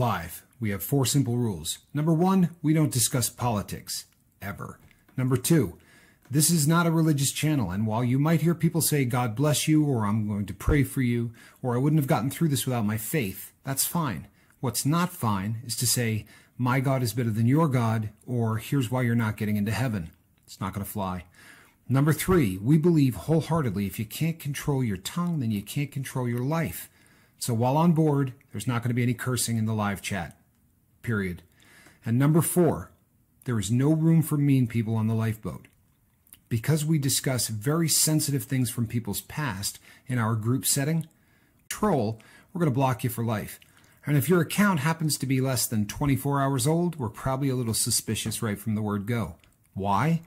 live, we have 4 simple rules. Number 1, we don't discuss politics, ever. Number 2, this is not a religious channel, and while you might hear people say, God bless you, or I'm going to pray for you, or I wouldn't have gotten through this without my faith, that's fine. What's not fine is to say, my God is better than your God, or here's why you're not getting into heaven. It's not going to fly. Number 3, we believe wholeheartedly if you can't control your tongue, then you can't control your life. So while on board, there's not going to be any cursing in the live chat, period. And number 4, there is no room for mean people on the lifeboat. Because we discuss very sensitive things from people's past in our group setting, we're going to block you for life. And if your account happens to be less than 24 hours old, we're probably a little suspicious right from the word go. Why?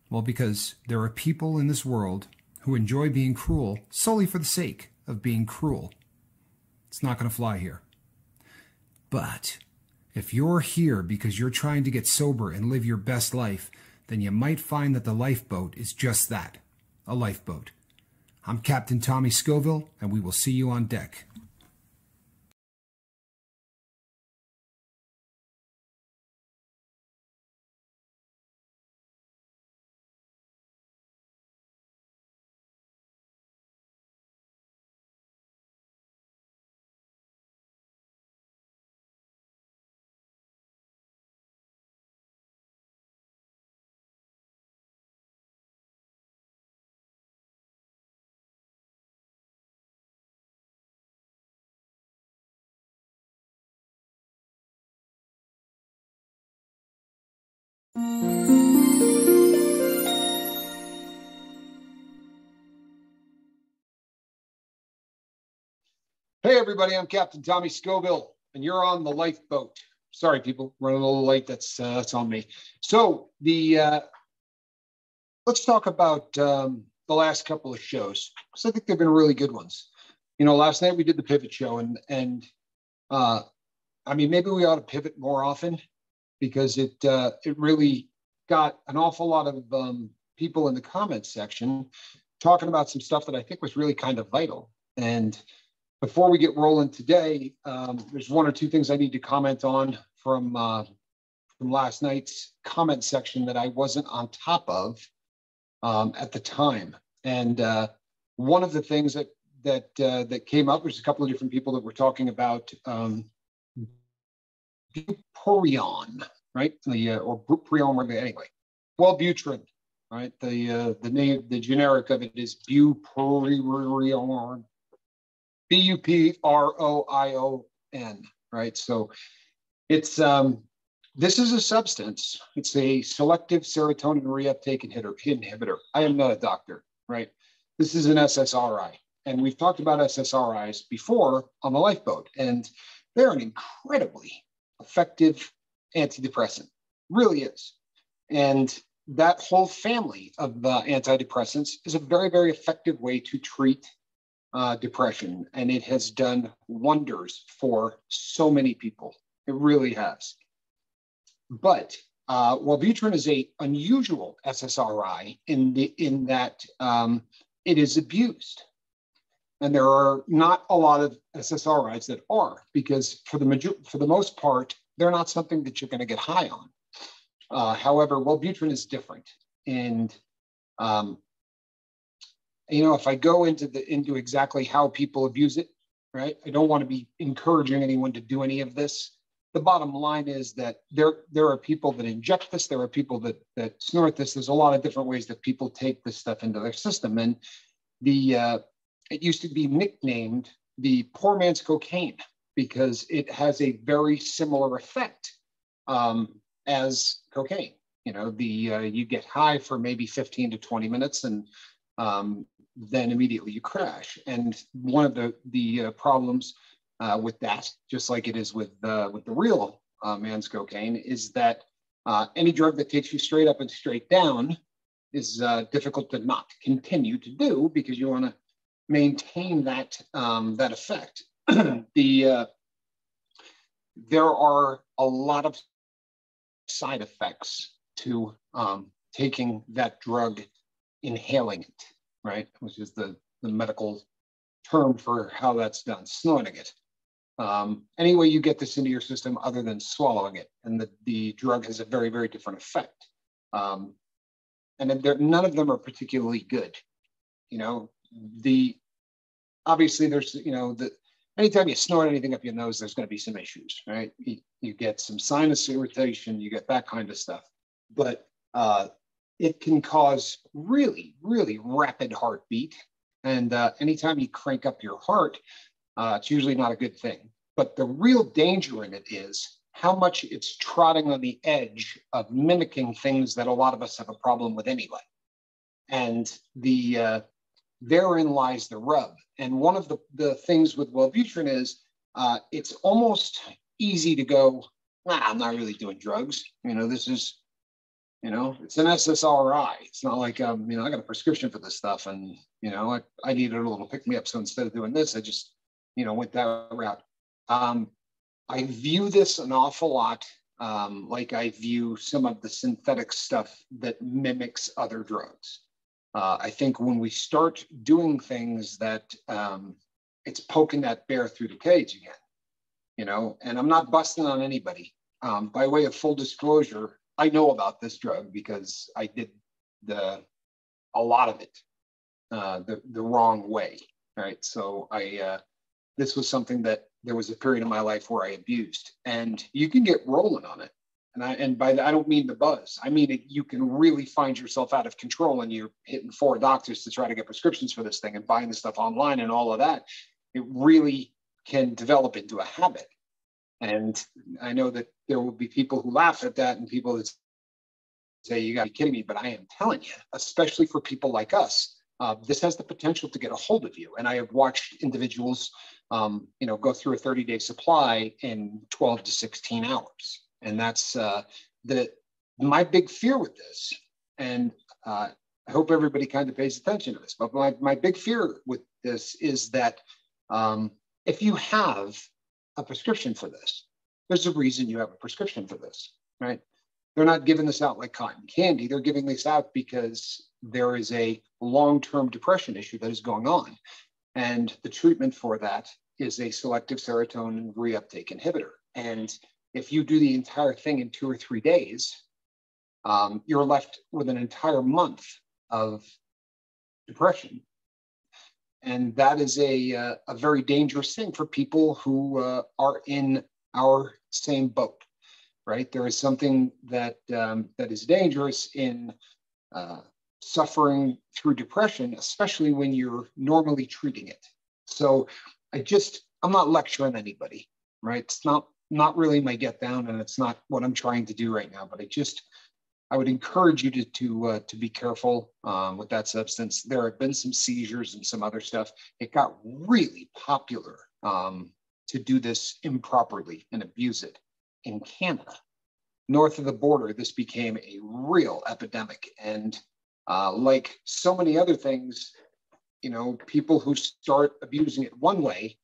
Well, because there are people in this world who enjoy being cruel solely for the sake of being cruel. It's not going to fly here. But if you're here because you're trying to get sober and live your best life, then you might find that the lifeboat is just that, a lifeboat. I'm Captain Tommy Scoville, and we will see you on deck. Hey everybody, I'm Captain Tommy Scoville, and you're on the lifeboat. Sorry, people, running a little late. That's on me. So let's talk about the last couple of shows, because I think they've been really good ones. You know, last night we did the pivot show, and I mean, maybe we ought to pivot more often, because it really got an awful lot of people in the comments section talking about some stuff that I think was really kind of vital. And before we get rolling today, there's 1 or 2 things I need to comment on from last night's comment section that I wasn't on top of at the time. And one of the things that came up was a couple of different people that were talking about bupropion, right? Or bupropion, anyway. Wellbutrin, right? The generic of it is bupropion. bupropion, right? So it's this is a substance. It's a selective serotonin reuptake inhibitor. I am not a doctor, right? This is an SSRI, and we've talked about SSRIs before on the lifeboat, and they're an incredibly effective antidepressant, really is. And that whole family of antidepressants is a very, very effective way to treat depression, and it has done wonders for so many people. It really has. But Wellbutrin is a unusual SSRI in that it is abused, and there are not a lot of SSRIs that are, because for the most part they're not something that you're going to get high on. However, Wellbutrin is different, and you know, if I go into exactly how people abuse it, right? I don't want to be encouraging anyone to do any of this. The bottom line is that there are people that inject this. There are people that snort this. There's a lot of different ways that people take this stuff into their system. And it used to be nicknamed the poor man's cocaine, because it has a very similar effect as cocaine. You know, you get high for maybe 15 to 20 minutes, and then immediately you crash. And one of the problems with that, just like it is with the real man's cocaine, is that any drug that takes you straight up and straight down is difficult to not continue to do, because you want to maintain that effect. There are a lot of side effects to taking that drug, inhaling it, right? Which is the medical term for how that's done, snorting it. Any way you get this into your system other than swallowing it, and the drug has a very, very different effect. And none of them are particularly good. You know, obviously there's, anytime you snort anything up your nose, there's going to be some issues, right? You get some sinus irritation, you get that kind of stuff. But it can cause really, really rapid heartbeat. And anytime you crank up your heart, it's usually not a good thing. But the real danger in it is how much it's trotting on the edge of mimicking things that a lot of us have a problem with anyway. And therein lies the rub. And one of the things with Wellbutrin is it's almost easy to go, I'm not really doing drugs. This is, it's an SSRI. It's not like, I got a prescription for this stuff and, I needed a little pick me up. So instead of doing this, I just, went that route. I view this an awful lot like I view some of the synthetic stuff that mimics other drugs. I think when we start doing things that it's poking that bear through the cage again, and I'm not busting on anybody. By way of full disclosure, I know about this drug because I did a lot of it the wrong way, right? So this was something that there was a period in my life where I abused, and you can get rolling on it. And by that, I don't mean the buzz. I mean, you can really find yourself out of control and you're hitting 4 doctors to try to get prescriptions for this thing and buying the stuff online and all of that. It really can develop into a habit. And I know that there will be people who laugh at that and people that say, you got to be kidding me. But I am telling you, especially for people like us, this has the potential to get a hold of you. And I have watched individuals, go through a 30-day supply in 12 to 16 hours. And that's my big fear with this. And I hope everybody kind of pays attention to this. But my big fear with this is that if you have a prescription for this, there's a reason you have a prescription for this, right? They're not giving this out like cotton candy. They're giving this out because there is a long-term depression issue that is going on. And the treatment for that is a selective serotonin reuptake inhibitor. And if you do the entire thing in 2 or 3 days, you're left with an entire month of depression. And that is a very dangerous thing for people who are in our same boat, right? There is something that is dangerous in suffering through depression, especially when you're normally treating it. So I'm not lecturing anybody, right? It's not really my get down, and it's not what I'm trying to do right now, but I would encourage you to be careful with that substance. There have been some seizures and some other stuff. It got really popular to do this improperly and abuse it in Canada. North of the border, this became a real epidemic. And like so many other things, people who start abusing it one way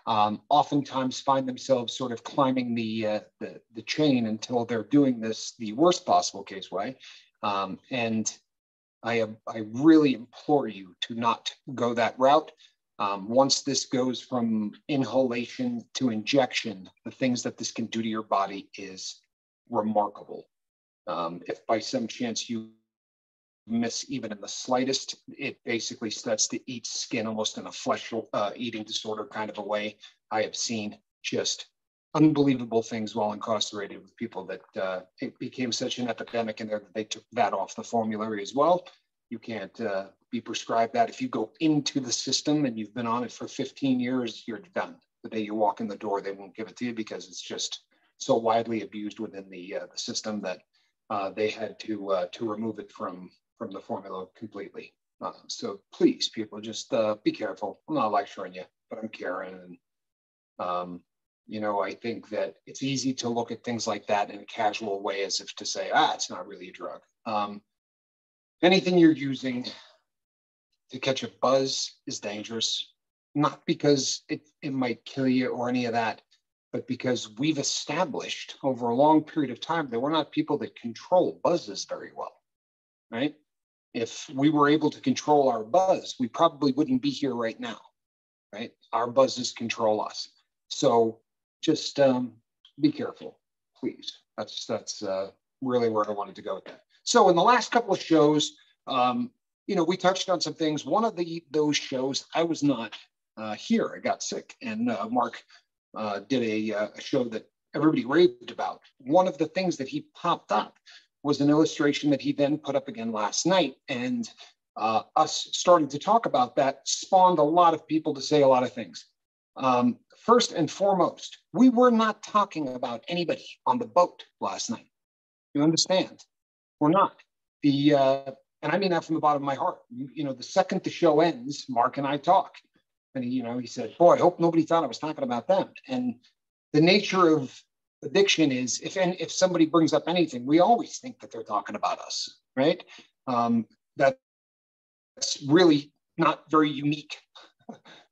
oftentimes find themselves sort of climbing the chain until they're doing this the worst possible case way. And I really implore you to not go that route. Once this goes from inhalation to injection, the things that this can do to your body is remarkable. If by some chance you miss even in the slightest, it basically starts to eat skin almost in a flesh eating disorder kind of a way. I have seen just unbelievable things while incarcerated with people that it became such an epidemic in there that they took that off the formulary as well. You can't be prescribed that. If you go into the system and you've been on it for 15 years, you're done. The day you walk in the door, they won't give it to you because it's just so widely abused within the system that they had to remove it from the formula completely. So please, people, just be careful. I'm not lecturing you, but I'm caring. And, I think that it's easy to look at things like that in a casual way as if to say, it's not really a drug. Anything you're using to catch a buzz is dangerous, not because it might kill you or any of that, but because we've established over a long period of time that we're not people that control buzzes very well, right? If we were able to control our buzz, we probably wouldn't be here right now, right? Our buzzes control us. So just be careful, please. That's really where I wanted to go with that. So in the last couple of shows, we touched on some things. One of those shows, I was not here. I got sick, and Mark did a show that everybody raved about. One of the things that he popped up was an illustration that he then put up again last night, and us starting to talk about that spawned a lot of people to say a lot of things. First and foremost, we were not talking about anybody on the boat last night. You understand? We're not. And I mean that from the bottom of my heart. The second the show ends, Mark and I talk. And he said, boy, I hope nobody thought I was talking about them. And the nature of addiction is if somebody brings up anything, we always think that they're talking about us, right? That's really not very unique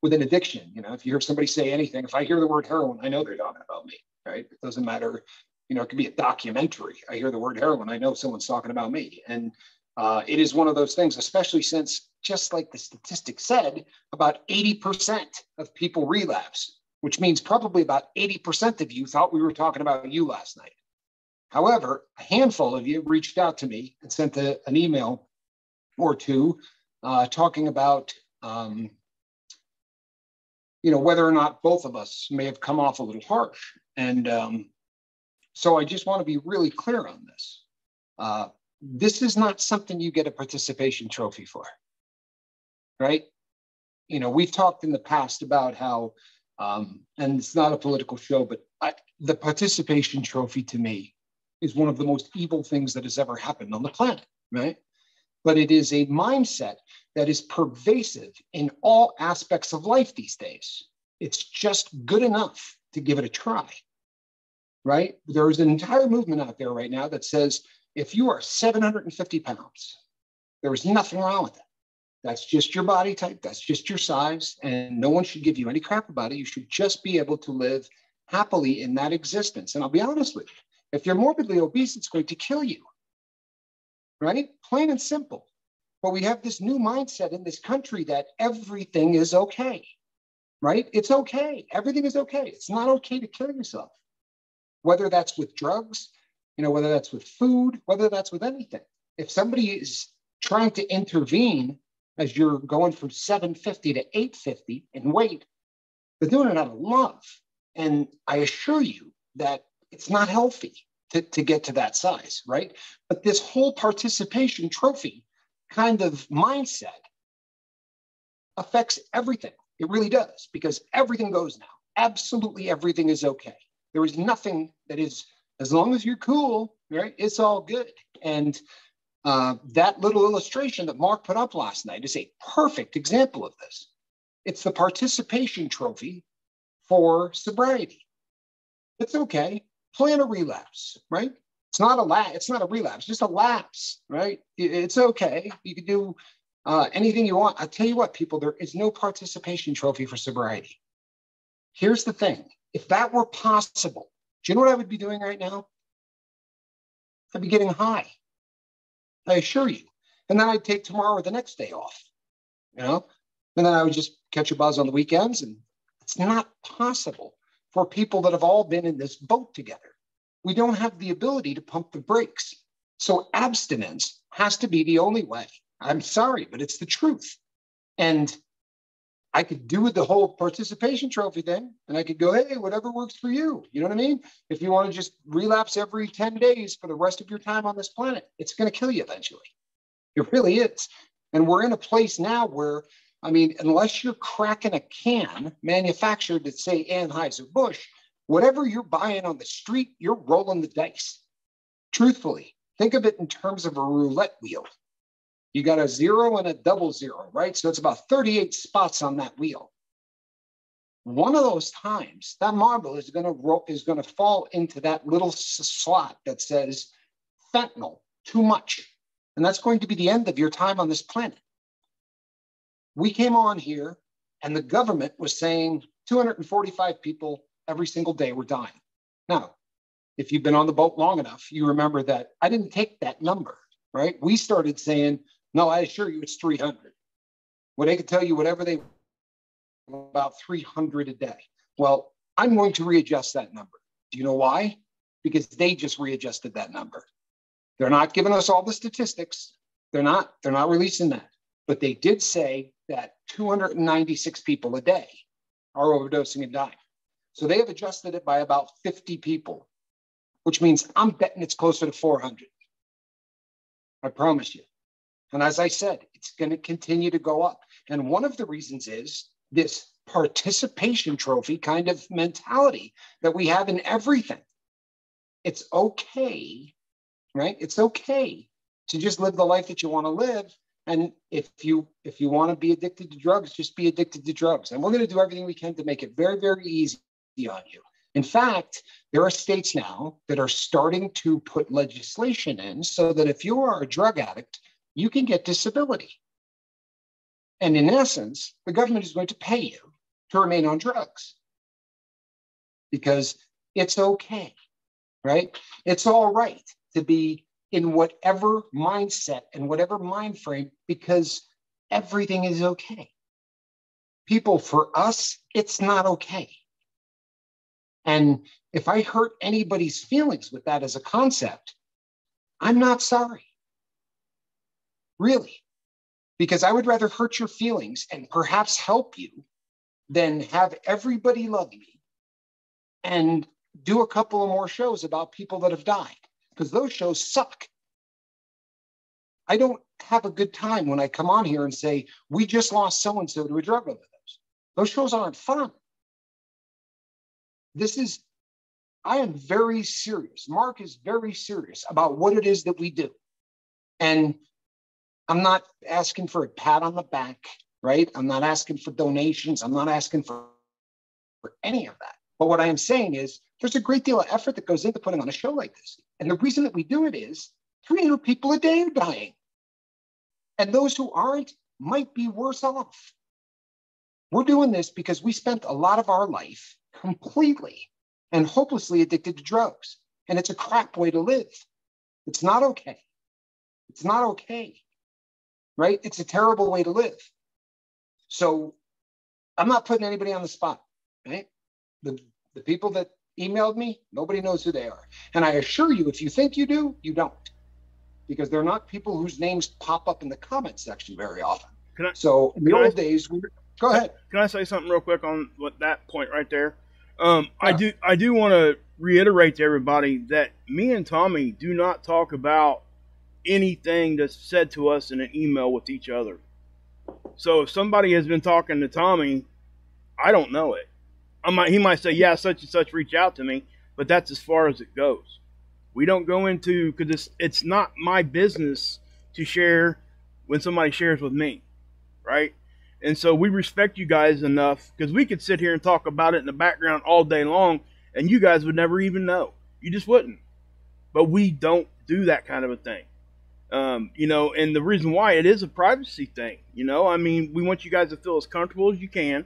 within addiction. If you hear somebody say anything, if I hear the word heroin, I know they're talking about me, right? It doesn't matter. It could be a documentary. I hear the word heroin, I know someone's talking about me. And it is one of those things, especially since, just like the statistics said, about 80% of people relapse, which means probably about 80% of you thought we were talking about you last night. However, a handful of you reached out to me and sent an email or two talking about, whether or not both of us may have come off a little harsh. And so I just want to be really clear on this. This is not something you get a participation trophy for, right? We've talked in the past about how, and it's not a political show, but the participation trophy to me is one of the most evil things that has ever happened on the planet, right? But it is a mindset that is pervasive in all aspects of life these days. It's just good enough to give it a try, right? There is an entire movement out there right now that says, if you are 750 pounds, there is nothing wrong with that. That's just your body type. That's just your size. And no one should give you any crap about it. You should just be able to live happily in that existence. And I'll be honest with you, if you're morbidly obese, it's going to kill you, right? Plain and simple. But we have this new mindset in this country that everything is okay, right? It's okay. Everything is okay. It's not okay to kill yourself, whether that's with drugs, whether that's with food, whether that's with anything. If somebody is trying to intervene as you're going from 750 to 850 in weight, they're doing it out of love. And I assure you that it's not healthy to get to that size, right? But this whole participation trophy kind of mindset affects everything. It really does, because everything goes now. Absolutely everything is okay. There is nothing that is, as long as you're cool, right? It's all good. And that little illustration that Mark put up last night is a perfect example of this. It's the participation trophy for sobriety. It's okay. Plan a relapse, right? It's not a relapse, just a lapse, right? It's okay. You can do anything you want. I tell you what, people, there is no participation trophy for sobriety. Here's the thing. If that were possible, do you know what I would be doing right now? I'd be getting high. I assure you. And then I'd take tomorrow or the next day off, and then I would just catch a buzz on the weekends. And it's not possible for people that have all been in this boat together. We don't have the ability to pump the brakes. So abstinence has to be the only way. I'm sorry, but it's the truth. And I could do the whole participation trophy thing, and I could go, hey, whatever works for you. You know what I mean? If you want to just relapse every 10 days for the rest of your time on this planet, it's going to kill you eventually. It really is. And we're in a place now where, unless you're cracking a can manufactured at, say, Anheuser-Busch, whatever you're buying on the street, you're rolling the dice. Truthfully, think of it in terms of a roulette wheel. You got a 0 and a double 0, right? So it's about 38 spots on that wheel. One of those times, that marble is going to fall into that little slot that says fentanyl, too much. And that's going to be the end of your time on this planet. We came on here and the government was saying 245 people every single day were dying. Now, if you've been on the boat long enough, you remember that I didn't take that number, right? We started saying, no, I assure you it's 300. Well, they could tell you whatever they want about 300 a day. Well, I'm going to readjust that number. Do you know why? Because they just readjusted that number. They're not giving us all the statistics. They're not releasing that. But they did say that 296 people a day are overdosing and dying. So they have adjusted it by about 50 people, which means I'm betting it's closer to 400. I promise you. And as I said, it's going to continue to go up. And one of the reasons is this participation trophy kind of mentality that we have in everything. It's okay, right? It's okay to just live the life that you want to live. And if you want to be addicted to drugs, just be addicted to drugs. And we're going to do everything we can to make it very, very easy on you. In fact, there are states now that are starting to put legislation in so that if you are a drug addict, you can get disability. And in essence, the government is going to pay you to remain on drugs because it's okay, right? It's all right to be in whatever mindset and whatever mind frame because everything is okay. People, for us, it's not okay. And if I hurt anybody's feelings with that as a concept, I'm not sorry. Really. Because I would rather hurt your feelings and perhaps help you than have everybody love me and do a couple of more shows about people that have died. Because those shows suck. I don't have a good time when I come on here and say, we just lost so-and-so to a drug overdose. Those shows aren't fun. I am very serious. Mark is very serious about what it is that we do. And I'm not asking for a pat on the back, right? I'm not asking for donations. I'm not asking for any of that. But what I am saying is there's a great deal of effort that goes into putting on a show like this. And the reason that we do it is 300 people a day are dying. And those who aren't might be worse off. We're doing this because we spent a lot of our life completely and hopelessly addicted to drugs. And it's a crap way to live. It's not okay. It's not okay, right? It's a terrible way to live. So I'm not putting anybody on the spot, right? The people that emailed me, nobody knows who they are. And I assure you, if you think you do, you don't. Because they're not people whose names pop up in the comment section very often. So in the old days, go ahead. Can I say something real quick on what that point right there? Yeah. I do want to reiterate to everybody that me and Tommy do not talk about anything that's said to us in an email with each other. So if somebody has been talking to Tommy, I don't know it. He might say, yeah, such and such reach out to me, but that's as far as it goes. We don't go into, because it's not my business to share when somebody shares with me, right? And so we respect you guys enough, because we could sit here and talk about it in the background all day long, and you guys would never even know. You just wouldn't. But we don't do that kind of a thing. You know, and the reason why, it is a privacy thing. You know, I mean, we want you guys to feel as comfortable as you can.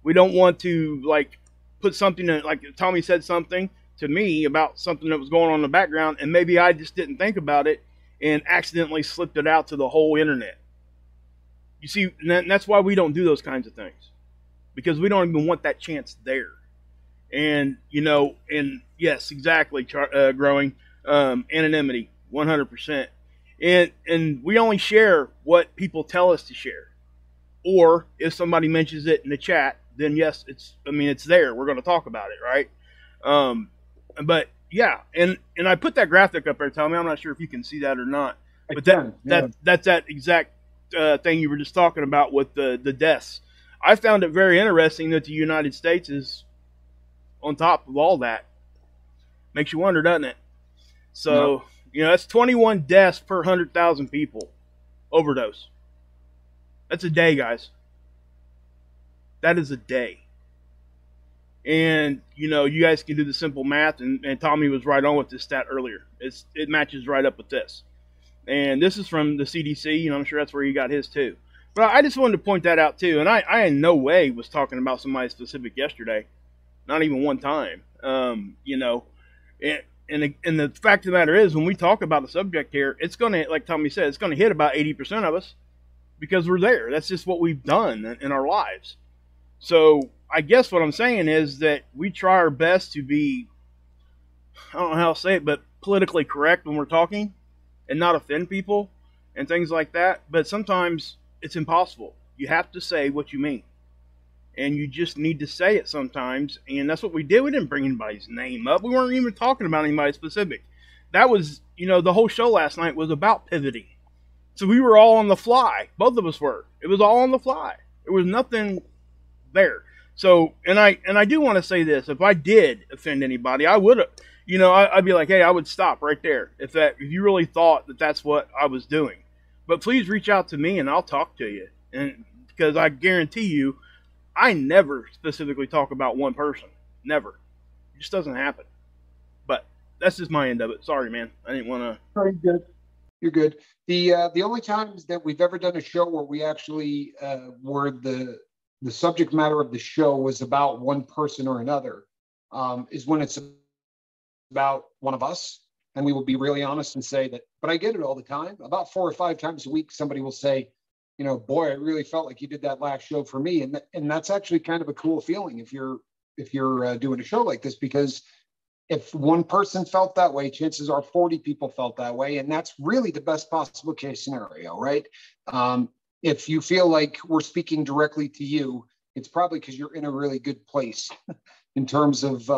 We don't want to, like, put something in, like Tommy said something to me about something that was going on in the background, and maybe I just didn't think about it and accidentally slipped it out to the whole internet. You see, and that's why we don't do those kinds of things, because we don't even want that chance there. And, you know, and yes, exactly, growing anonymity, 100%. And we only share what people tell us to share. Or if somebody mentions it in the chat, then yes, it's there. We're going to talk about it, right? But yeah, and I put that graphic up there, Tommy. I'm not sure if you can see that or not. But that's that exact thing you were just talking about with the deaths. I found it very interesting that the United States is on top of all that. Makes you wonder, doesn't it? So, you know, that's 21 deaths per 100,000 people. Overdose. That's a day, guys. That is a day. And, you know, you guys can do the simple math, and Tommy was right on with this stat earlier. It matches right up with this. And this is from the CDC, and I'm sure that's where he got his too. But I just wanted to point that out too. And I in no way was talking about somebody specific yesterday. Not even one time. You know, and the fact of the matter is, when we talk about a subject here, it's going to, like Tommy said, it's going to hit about 80% of us because we're there. That's just what we've done in our lives. So I guess what I'm saying is that we try our best to be, I don't know how to say it, but politically correct when we're talking and not offend people and things like that. But sometimes it's impossible. You have to say what you mean. And you just need to say it sometimes. And that's what we did. We didn't bring anybody's name up. We weren't even talking about anybody specific. That was, the whole show last night was about pivoting. So we were all on the fly. Both of us were. It was all on the fly. There was nothing there. So, and I do want to say this. If I did offend anybody, I would have, I'd be like, hey, I would stop right there. If you really thought that that's what I was doing. But please reach out to me and I'll talk to you. And because I guarantee you, I never specifically talk about one person. Never. It just doesn't happen. But that's just my end of it. Sorry, man. I didn't want to. Oh, you're good. You're good. The only times that we've ever done a show where we actually were the subject matter of the show was about one person or another is when it's about one of us. And we will be really honest and say that, but I get it all the time. About 4 or 5 times a week, somebody will say, boy, I really felt like you did that last show for me. And that's actually kind of a cool feeling if you're doing a show like this, because if one person felt that way, chances are 40 people felt that way. And that's really the best possible case scenario, right? If you feel like we're speaking directly to you, it's probably because you're in a really good place in terms of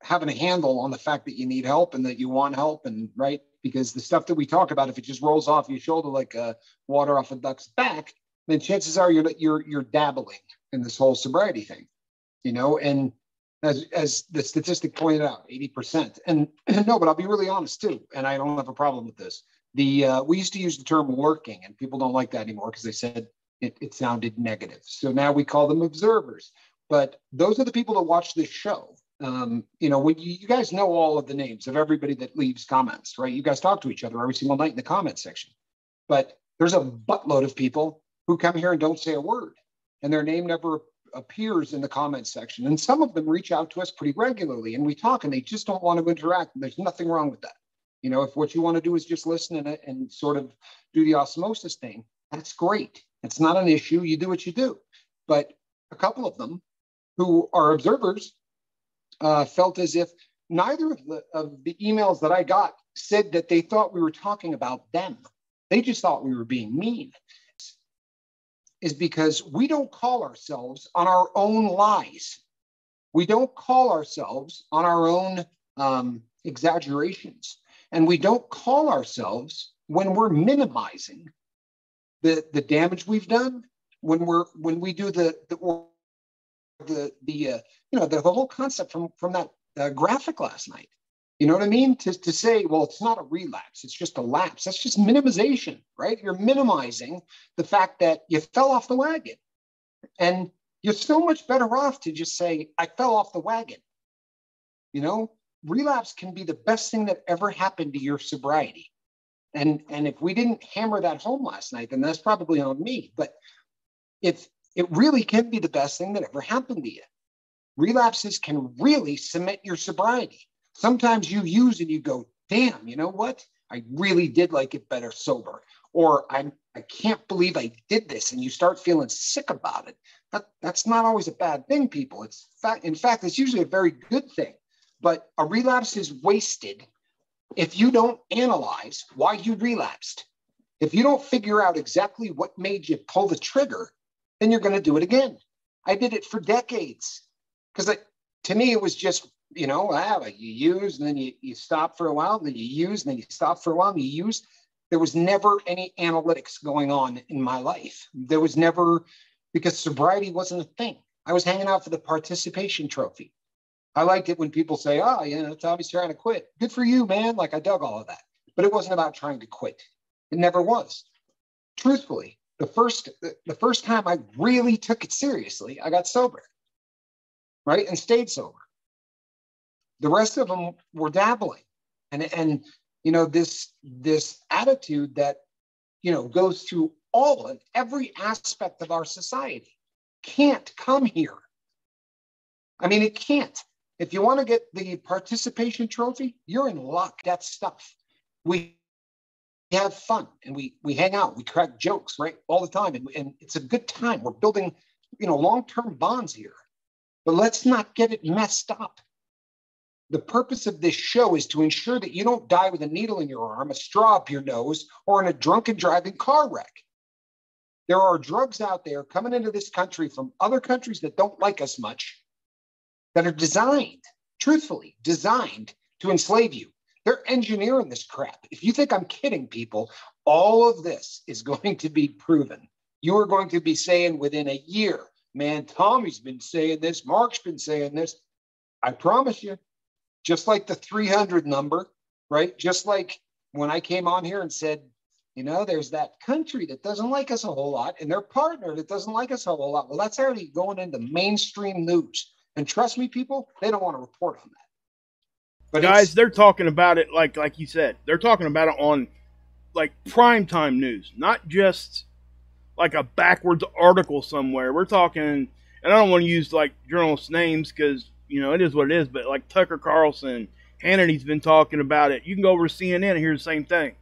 having a handle on the fact that you need help and that you want help, and right, because the stuff that we talk about, if it just rolls off your shoulder like water off a duck's back, then chances are you're dabbling in this whole sobriety thing, and as the statistic pointed out, 80%. And no, but I'll be really honest too, and I don't have a problem with this. We used to use the term lurking, and people don't like that anymore because they said it sounded negative. So now we call them observers. But those are the people that watch this show. When you guys know all of the names of everybody that leaves comments, right? You guys talk to each other every single night in the comment section. But there's a buttload of people who come here and don't say a word, and their name never appears in the comment section. And some of them reach out to us pretty regularly, and we talk, and they just don't want to interact. And there's nothing wrong with that. If what you want to do is just listen and sort of do the osmosis thing, that's great. It's not an issue. You do what you do. But a couple of them who are observers felt as if neither of the emails that I got said that they thought we were talking about them. They just thought we were being mean. Is because we don't call ourselves on our own lies. We don't call ourselves on our own exaggerations. And we don't call ourselves when we're minimizing the damage we've done, when we do the whole concept from that graphic last night. You know what I mean? To say, well, it's not a relapse, it's just a lapse. That's just minimization, right? You're minimizing the fact that you fell off the wagon. And you're so much better off to just say, I fell off the wagon. Relapse can be the best thing that ever happened to your sobriety. And if we didn't hammer that home last night, then that's probably on me. But it really can be the best thing that ever happened to you. Relapses can really cement your sobriety. Sometimes you use and you go, damn, you know what? I really did like it better sober. Or I can't believe I did this. And you start feeling sick about it. That's not always a bad thing, people. In fact, it's usually a very good thing. But a relapse is wasted if you don't analyze why you relapsed. If you don't figure out exactly what made you pull the trigger, then you're going to do it again. I did it for decades because to me, it was just, you use and then you stop for a while, and then you use and then you stop for a while and you use. There was never any analytics going on in my life. There was never, because sobriety wasn't a thing. I was hanging out for the participation trophy. I liked it when people say, Tommy's trying to quit. Good for you, man. Like I dug all of that. But it wasn't about trying to quit. It never was. Truthfully, the first time I really took it seriously, I got sober, right? And stayed sober. The rest of them were dabbling. And this attitude that, goes through all and every aspect of our society can't come here. I mean, it can't. If you want to get the participation trophy, you're in luck. That's stuff. We have fun and we hang out, we crack jokes, right? All the time. And it's a good time. We're building, long-term bonds here, but let's not get it messed up. The purpose of this show is to ensure that you don't die with a needle in your arm, a straw up your nose, or in a drunken driving car wreck. There are drugs out there coming into this country from other countries that don't like us much, that are designed, truthfully, designed to enslave you. They're engineering this crap. If you think I'm kidding, people, all of this is going to be proven. You are going to be saying within a year, man, Tommy's been saying this, Mark's been saying this. I promise you. Just like the 300 number, right? Just like when I came on here and said, there's that country that doesn't like us a whole lot and their partner that doesn't like us a whole lot. Well, that's already going into mainstream news. And trust me, people, they don't want to report on that. But guys, they're talking about it like you said. They're talking about it on like primetime news, not just like a backwards article somewhere. We're talking, and I don't want to use like journalists' names because it is what it is, but like Tucker Carlson, Hannity's been talking about it. You can go over to CNN and hear the same thing.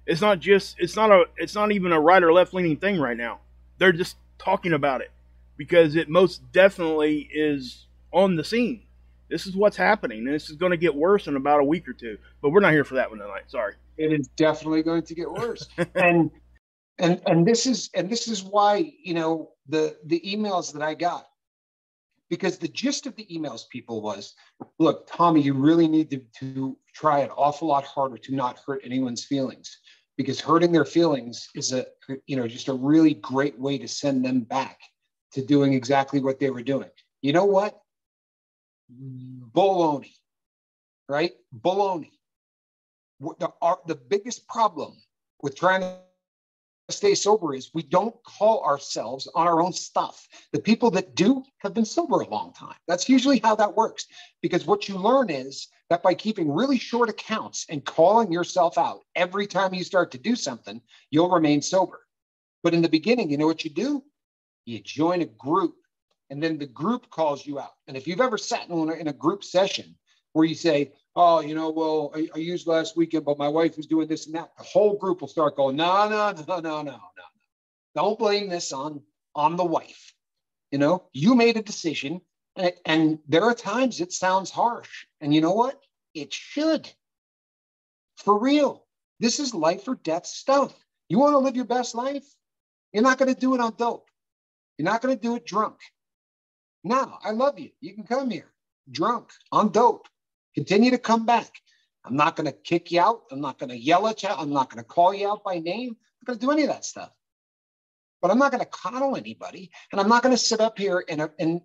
It's not even a right or left leaning thing right now. They're just talking about it because it most definitely is on the scene. This is what's happening, and this is going to get worse in about a week or two. But we're not here for that one tonight. Sorry. It is definitely going to get worse. and this is why, the emails that I got. Because the gist of the emails, people, was, look, Tommy, you really need to try an awful lot harder to not hurt anyone's feelings, because hurting their feelings is just a really great way to send them back to doing exactly what they were doing. You know what? Baloney, right? Baloney. The biggest problem with trying to stay sober is we don't call ourselves on our own stuff. The people that do have been sober a long time. That's usually how that works, because what you learn is that by keeping really short accounts and calling yourself out every time you start to do something, you'll remain sober. But in the beginning, you know what you do? You join a group, and then the group calls you out. And if you've ever sat in a group session where you say, oh, I used last weekend, but my wife was doing this and that, the whole group will start going, no. Don't blame this on the wife. You made a decision, and there are times it sounds harsh. And you know what? It should. For real. This is life or death stuff. You want to live your best life? You're not going to do it on dope. You're not going to do it drunk. Now, I love you. You can come here drunk, on dope. Continue to come back. I'm not going to kick you out. I'm not going to yell at you. I'm not going to call you out by name. I'm not going to do any of that stuff. But I'm not going to coddle anybody. And I'm not going to sit up here and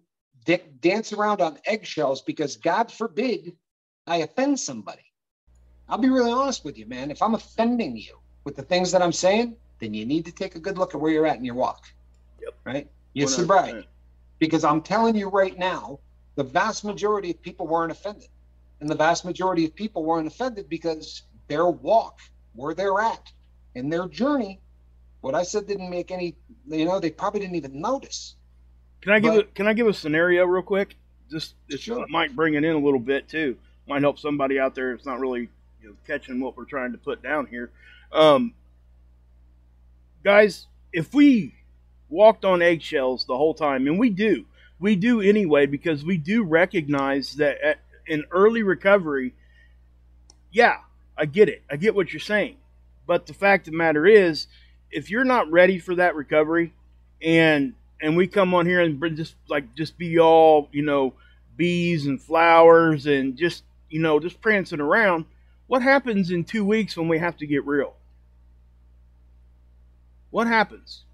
dance around on eggshells because, God forbid, I offend somebody. I'll be really honest with you, man. If I'm offending you with the things that I'm saying, then you need to take a good look at where you're at in your walk. Yep. Right? Your sobriety. Because I'm telling you right now, the vast majority of people weren't offended. And the vast majority of people weren't offended because their walk, where they're at, in their journey, what I said didn't make any, they probably didn't even notice. Can I give a scenario real quick? Sure. It might bring it in a little bit too. Might help somebody out there. It's not really catching what we're trying to put down here. Guys, if we walked on eggshells the whole time, and we do anyway, because we do recognize that in early recovery, yeah, I get it. I get what you're saying. But the fact of the matter is, if you're not ready for that recovery, and we come on here and just be all, bees and flowers and just prancing around, what happens in 2 weeks when we have to get real? What happens?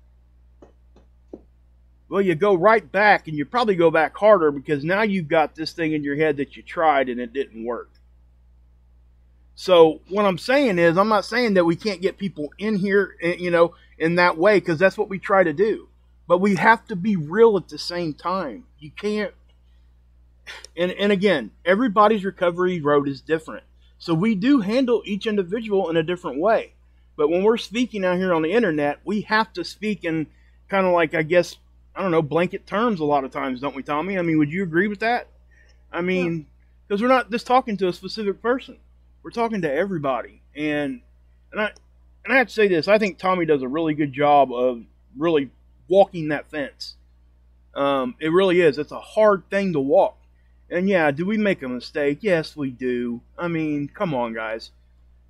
Well, you go right back, and you probably go back harder because now you've got this thing in your head that you tried and it didn't work. So what I'm saying is, I'm not saying that we can't get people in here, in that way, because that's what we try to do. But we have to be real at the same time. You can't. And again, everybody's recovery road is different. So we do handle each individual in a different way. But when we're speaking out here on the internet, we have to speak in kind of like, I guess, I don't know, blanket terms a lot of times, don't we, Tommy? I mean, would you agree with that? I mean, because we're not just talking to a specific person. We're talking to everybody. And I have to say this. I think Tommy does a really good job of really walking that fence. It really is. It's a hard thing to walk. And yeah, do we make a mistake? Yes, we do. I mean, come on, guys.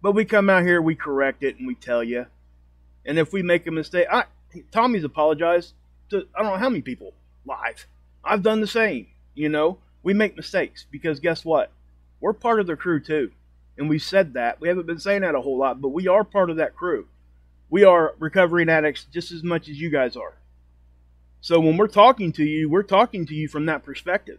But we come out here, we correct it, and we tell you. And if we make a mistake, Tommy's apologized to I don't know how many people live. I've done the same. You know, we make mistakes because guess what? We're part of the crew too. And we've said that. We haven't been saying that a whole lot, but we are part of that crew. We are recovering addicts just as much as you guys are. So when we're talking to you, we're talking to you from that perspective.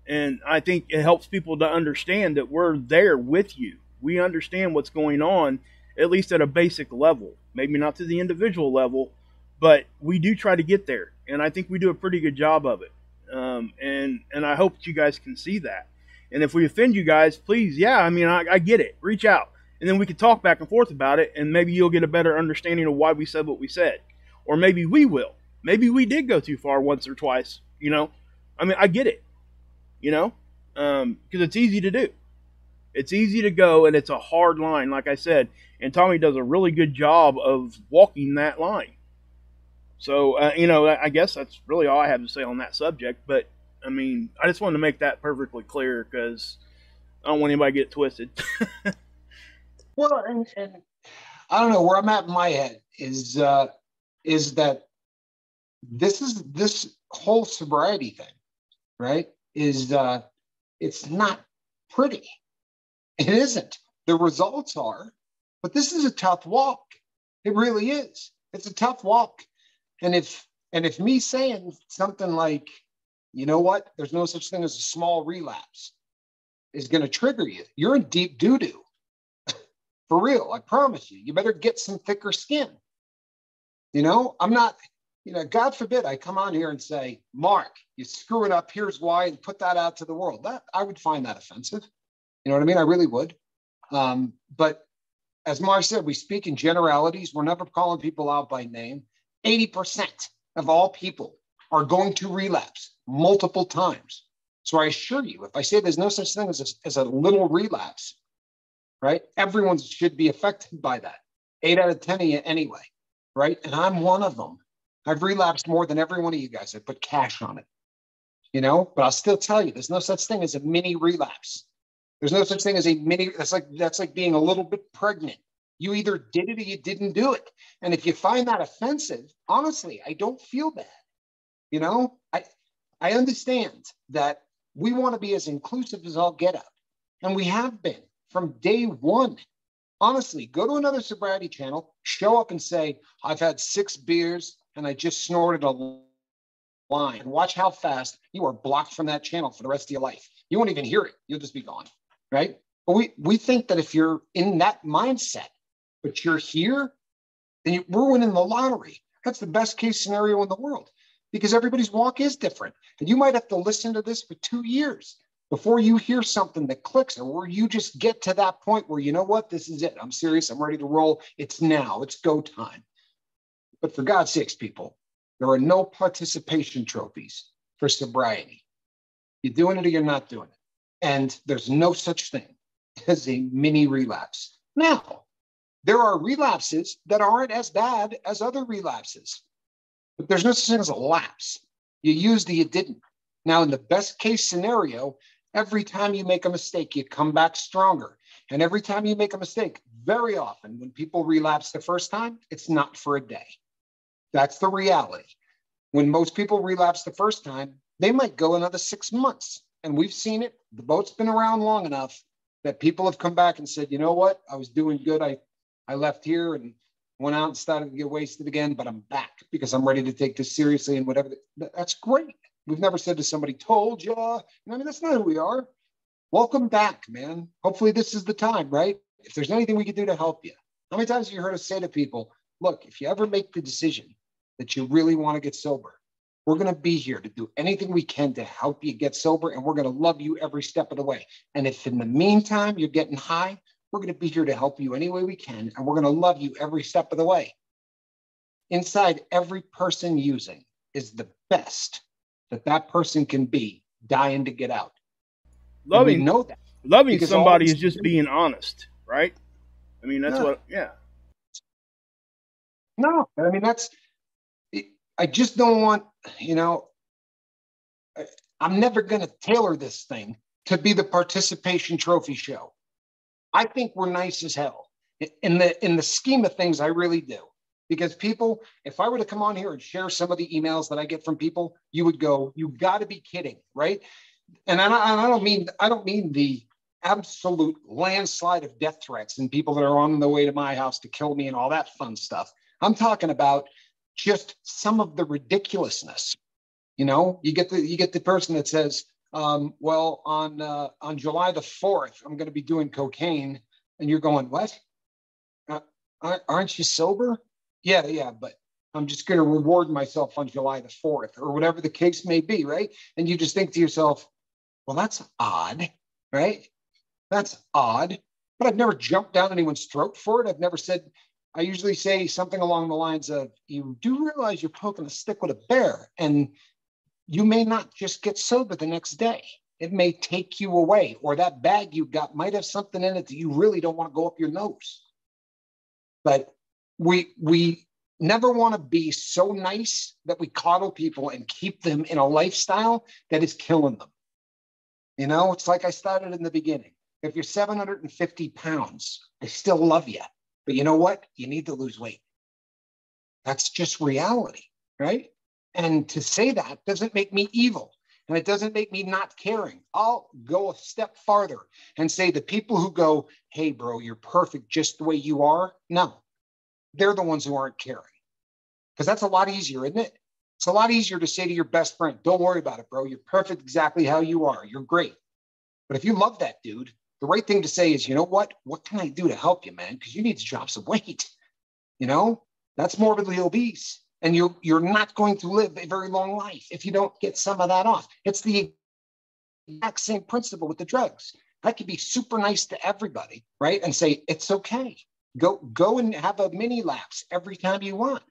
And I think it helps people to understand that we're there with you. We understand what's going on, at least at a basic level. Maybe not to the individual level, but we do try to get there. And I think we do a pretty good job of it. And I hope that you guys can see that. And if we offend you guys, please, yeah, I mean, I get it. Reach out. And then we can talk back and forth about it, and maybe you'll get a better understanding of why we said what we said. Or maybe we will. Maybe we did go too far once or twice, you know? I mean, I get it, you know? Because it's easy to do. It's easy to go, and it's a hard line, like I said. And Tommy does a really good job of walking that line. So, you know, I guess that's really all I have to say on that subject. But, I mean, I just wanted to make that perfectly clear because I don't want anybody to get twisted. Well, and I don't know where I'm at in my head is that this whole sobriety thing, right? It's not pretty. It isn't. The results are, but this is a tough walk. It really is. It's a tough walk. And if me saying something like, you know what, there's no such thing as a small relapse is going to trigger you, you're in deep doo-doo. For real, I promise you. You better get some thicker skin. You know, I'm not, you know, God forbid I come on here and say, Mark, you screw it up, here's why, and put that out to the world. That I would find that offensive. You know what I mean? I really would. But as Mark said, we speak in generalities. We're never calling people out by name. 80% of all people are going to relapse multiple times. So I assure you, if I say there's no such thing as a little relapse, right? Everyone should be affected by that. 8 out of 10 of you anyway, right? And I'm one of them. I've relapsed more than every one of you guys. I put cash on it, you know, but I'll still tell you, there's no such thing as a mini relapse. There's no such thing as a mini, that's like being a little bit pregnant. You either did it or you didn't do it. And if you find that offensive, honestly, I don't feel bad. You know, I understand that we want to be as inclusive as all get out. And we have been from day one. Honestly, go to another sobriety channel, show up and say, I've had 6 beers and I just snorted a line. And watch how fast you are blocked from that channel for the rest of your life. You won't even hear it. You'll just be gone, right? But we think that if you're in that mindset, but you're here, then we're winning the lottery. That's the best case scenario in the world because everybody's walk is different. And you might have to listen to this for 2 years before you hear something that clicks or where you just get to that point where, you know what, this is it. I'm serious. I'm ready to roll. It's now. It's go time. But for God's sakes, people, there are no participation trophies for sobriety. You're doing it or you're not doing it. And there's no such thing as a mini relapse. Now, there are relapses that aren't as bad as other relapses, but there's no such thing as a lapse. You used or you didn't. Now, in the best case scenario, every time you make a mistake, you come back stronger. And every time you make a mistake, very often when people relapse the first time, it's not for a day. That's the reality. When most people relapse the first time, they might go another 6 months. And we've seen it. The boat's been around long enough that people have come back and said, you know what? I was doing good. I left here and went out and started to get wasted again, but I'm back because I'm ready to take this seriously and whatever. That's great. We've never said to somebody, told you. I mean, that's not who we are. Welcome back, man. Hopefully this is the time, right? If there's anything we can do to help you. How many times have you heard us say to people, look, if you ever make the decision that you really want to get sober, we're going to be here to do anything we can to help you get sober, and we're going to love you every step of the way. And if in the meantime you're getting high, we're going to be here to help you any way we can, and we're going to love you every step of the way. Inside every person using is the best that person can be, dying to get out. Loving, we know that. Loving somebody is just being honest, right? I mean, that's No, I mean, I just don't want, I'm never going to tailor this thing to be the participation trophy show. I think we're nice as hell. In the scheme of things, I really do. Because people, if I were to come on here and share some of the emails that I get from people, you would go, you got to be kidding, right? And I don't mean the absolute landslide of death threats and people that are on the way to my house to kill me and all that fun stuff. I'm talking about just some of the ridiculousness. You get the person that says, well, on July the 4th, I'm going to be doing cocaine, and you're going, what? Aren't you sober? Yeah, but I'm just going to reward myself on July the 4th, or whatever the case may be, right? And you just think to yourself, well, that's odd, right? That's odd. But I've never jumped down anyone's throat for it. I've never said, I usually say something along the lines of, you do realize you're poking a stick with a bear, and you may not just get sober the next day. It may take you away, or that bag you got might have something in it that you really don't want to go up your nose. But we never want to be so nice that we coddle people and keep them in a lifestyle that is killing them. It's like I started in the beginning. If you're 750 pounds, I still love you. But you know what? You need to lose weight. That's just reality, right? And to say that doesn't make me evil. And it doesn't make me not caring. I'll go a step farther and say the people who go, hey, bro, you're perfect just the way you are. No, they're the ones who aren't caring. Because that's a lot easier, isn't it? It's a lot easier to say to your best friend, don't worry about it, bro. You're perfect exactly how you are. You're great. But if you love that dude, the right thing to say is, you know what? What can I do to help you, man? Because you need to drop some weight. That's morbidly obese. And you're not going to live a very long life if you don't get some of that off. It's the exact same principle with the drugs. I could be super nice to everybody, right? And say, it's okay. Go and have a mini lapse every time you want.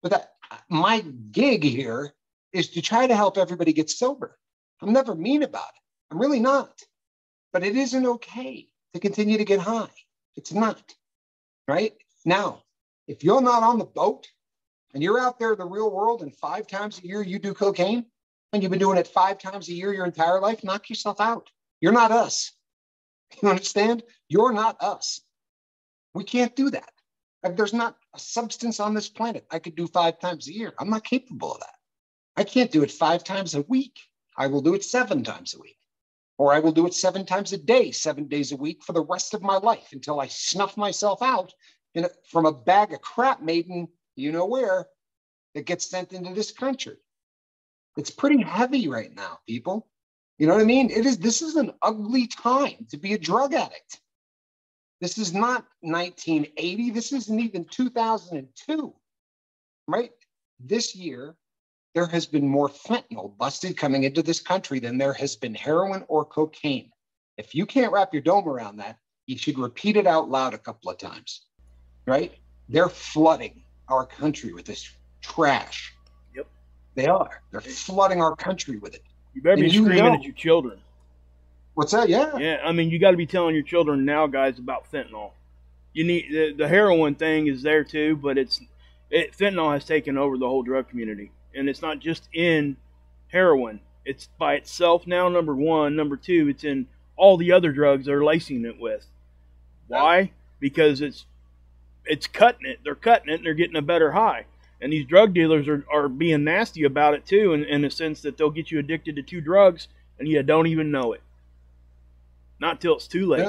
But my gig here is to try to help everybody get sober. I'm never mean about it. I'm really not. But it isn't okay to continue to get high. It's not, right? Now, if you're not on the boat, and you're out there in the real world and 5 times a year you do cocaine, and you've been doing it 5 times a year your entire life, knock yourself out. You're not us. You understand? You're not us. We can't do that. There's not a substance on this planet I could do 5 times a year. I'm not capable of that. I can't do it 5 times a week. I will do it 7 times a week. Or I will do it 7 times a day, 7 days a week for the rest of my life until I snuff myself out from a bag of crap made in where, that gets sent into this country. It's pretty heavy right now, people. You know what I mean? This is an ugly time to be a drug addict. This is not 1980. This isn't even 2002, right? This year, there has been more fentanyl busted coming into this country than there has been heroin or cocaine. If you can't wrap your dome around that, you should repeat it out loud a couple of times, right? They're flooding our country with this trash. Yep. They are. They're flooding our country with it. You better be screaming at your children. What's that? Yeah. Yeah, I mean, you got to be telling your children now, guys, about fentanyl. You need the heroin thing is there too, but fentanyl has taken over the whole drug community, and it's not just in heroin. It's by itself now. Number one, number two, it's in all the other drugs they're lacing it with. Why? Because it's cutting it. They're cutting it, and they're getting a better high. And these drug dealers are being nasty about it too, in the sense that they'll get you addicted to 2 drugs, and you don't even know it. Not till it's too late.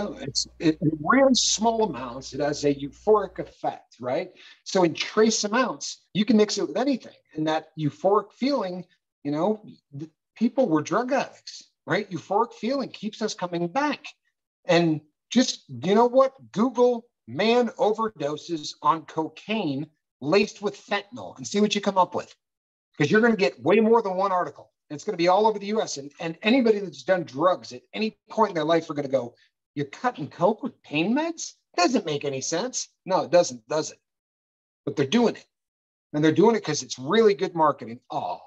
In really small amounts, it has a euphoric effect, right? So in trace amounts, you can mix it with anything. And that euphoric feeling, people were drug addicts, right? Euphoric feeling keeps us coming back. And just, Google man overdoses on cocaine laced with fentanyl and see what you come up with. Because you're going to get way more than one article. And it's going to be all over the U.S. And anybody that's done drugs at any point in their life are going to go, you're cutting coke with pain meds? Doesn't make any sense. No, it doesn't, does it? But they're doing it. And they're doing it because it's really good marketing. Oh,